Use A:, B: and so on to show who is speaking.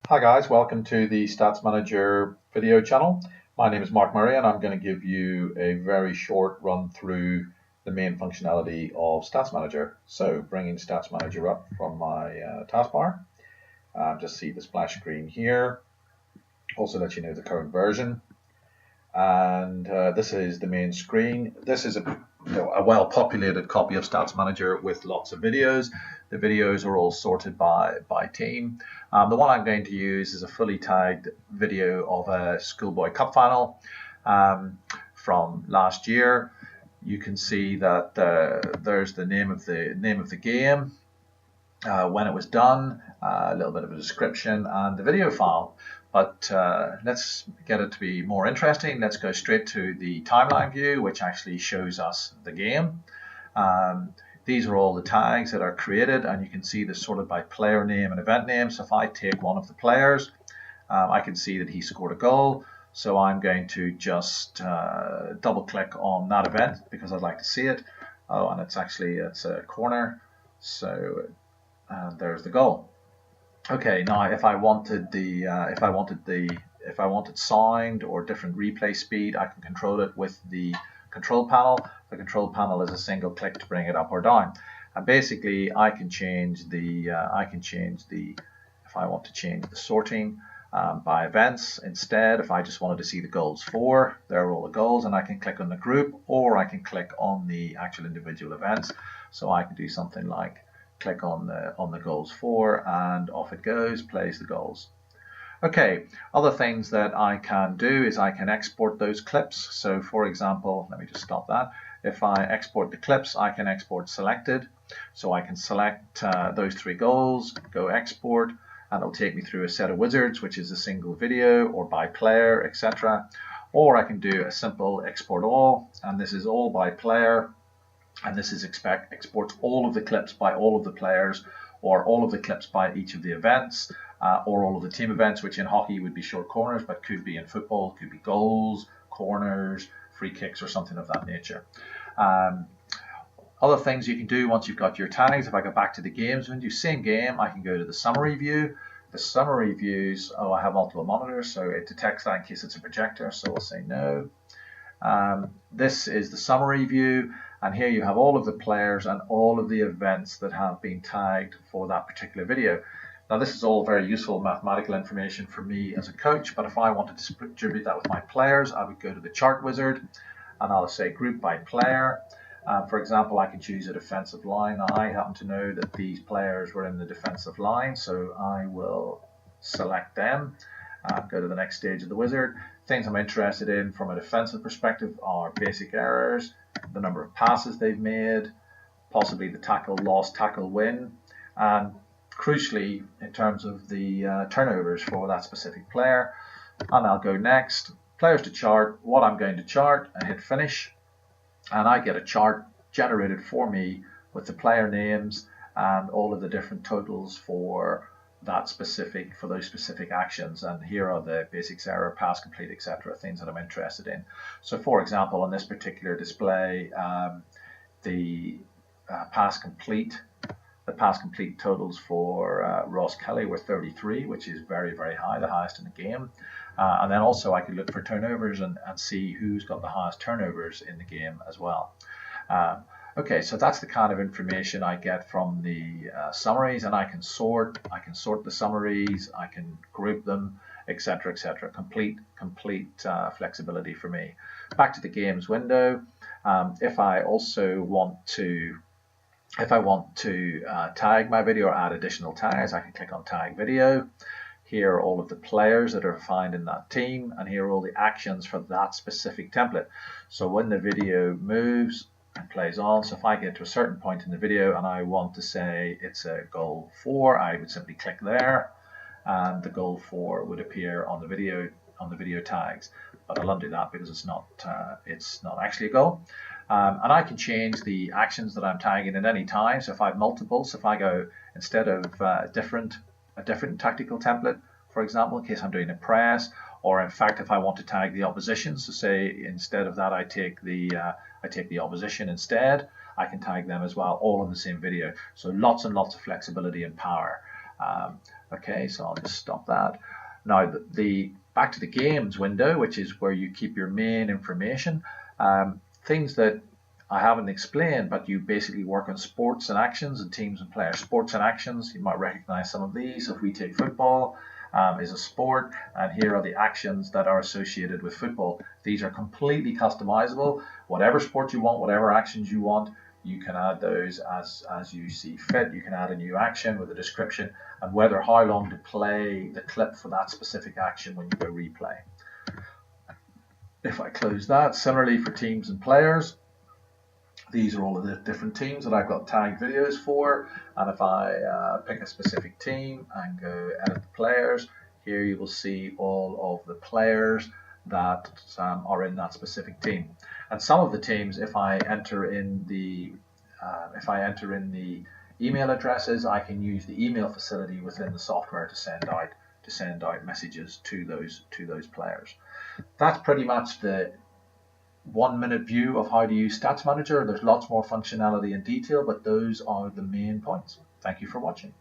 A: Hi guys, welcome to the StatsManager video channel. My name is Mark Murray and I'm going to give you a very short run through the main functionality of StatsManager. So bringing StatsManager up from my taskbar, just see the splash screen here. Also let you know the current version. And this is the main screen. This is a well-populated copy of StatsManager with lots of videos. The videos are all sorted by team. The one I'm going to use is a fully tagged video of a Schoolboy Cup final from last year. You can see that there's the name of the game, when it was done, a little bit of a description, and the video file. But let's get it to be more interesting. Let's go straight to the timeline view, which actually shows us the game. These are all the tags that are created, and you can see they're sorted by player name and event name. So if I take one of the players, I can see that he scored a goal. So I'm going to just double click on that event because I'd like to see it. Oh, and it's a corner. So there's the goal. Okay, now if I wanted sound or different replay speed, I can control it with the control panel. The control panel is a single click to bring it up or down. And basically, I can change if I want to change the sorting by events instead. If I just wanted to see the goals for, there are all the goals, and I can click on the group, or I can click on the actual individual events. So I can do something like click on the goals for, and off it goes, plays the goals. Okay, other things that I can do is I can export those clips. So for example, let me just stop that. If I export the clips, I can export selected. So I can select those 3 goals, go export, and it'll take me through a set of wizards, which is a single video or by player, etc. Or I can do a simple export all, and this is all by player. And this is exports all of the clips by all of the players, or all of the clips by each of the events, or all of the team events, which in hockey would be short corners, but could be in football, could be goals, corners, free kicks, or something of that nature. Other things you can do once you've got your tags, if I go back to the games window, same game, I can go to the summary view. The summary views, I have multiple monitors, so it detects that in case it's a projector, so we'll say no. This is the summary view, and here you have all of the players and all of the events that have been tagged for that particular video. Now this is all very useful mathematical information for me as a coach, but if I wanted to distribute that with my players, I would go to the chart wizard and I'll say group by player. For example, I can choose a defensive line. Now, I happen to know that these players were in the defensive line, so I will select them. Go to the next stage of the wizard. Things I'm interested in from a defensive perspective are basic errors, the number of passes they've made, possibly the tackle loss, tackle win, and crucially in terms of the turnovers for that specific player. And I'll go next, players to chart, what I'm going to chart, and hit finish, and I get a chart generated for me with the player names and all of the different totals for those specific actions. And here are the basics error, pass complete, etc., things that I'm interested in. So for example, on this particular display, the pass complete totals for Ross Kelly were 33, which is very, very high, the highest in the game. And then also I could look for turnovers and see who's got the highest turnovers in the game as well. Okay, so that's the kind of information I get from the summaries, and I can sort the summaries, I can group them, etc., etc. Complete flexibility for me. Back to the games window. If I want to tag my video or add additional tags, I can click on tag video. Here are all of the players that are defined in that team, and here are all the actions for that specific template. So when the video moves and plays on, so if I get to a certain point in the video and I want to say it's a goal 4, I would simply click there, and the goal 4 would appear on the video tags. But I'll undo that because it's not actually a goal. And I can change the actions that I'm tagging at any time. So if I have multiple, so if I go instead of a different tactical template, for example, in case I'm doing a press, or in fact if I want to tag the opposition, so say instead of that I take the opposition instead, I can tag them as well, all in the same video. So lots and lots of flexibility and power. Okay, so I'll just stop that. Now the back to the games window, which is where you keep your main information. Things that I haven't explained, but you basically work on sports and actions and teams and players. Sports and actions, you might recognize some of these. If we take football, is a sport, and here are the actions that are associated with football. These are completely customizable. Whatever sport you want, whatever actions you want, you can add those as you see fit. You can add a new action with a description and whether how long to play the clip for that specific action when you go replay. If I close that, similarly for teams and players, these are all of the different teams that I've got tagged videos for, and if I pick a specific team and go edit the players, here you will see all of the players that are in that specific team. And some of the teams, if I enter in the email addresses, I can use the email facility within the software to send out messages to those players. That's pretty much the 1-minute view of how to use StatsManager. There's lots more functionality and detail, but those are the main points. Thank you for watching.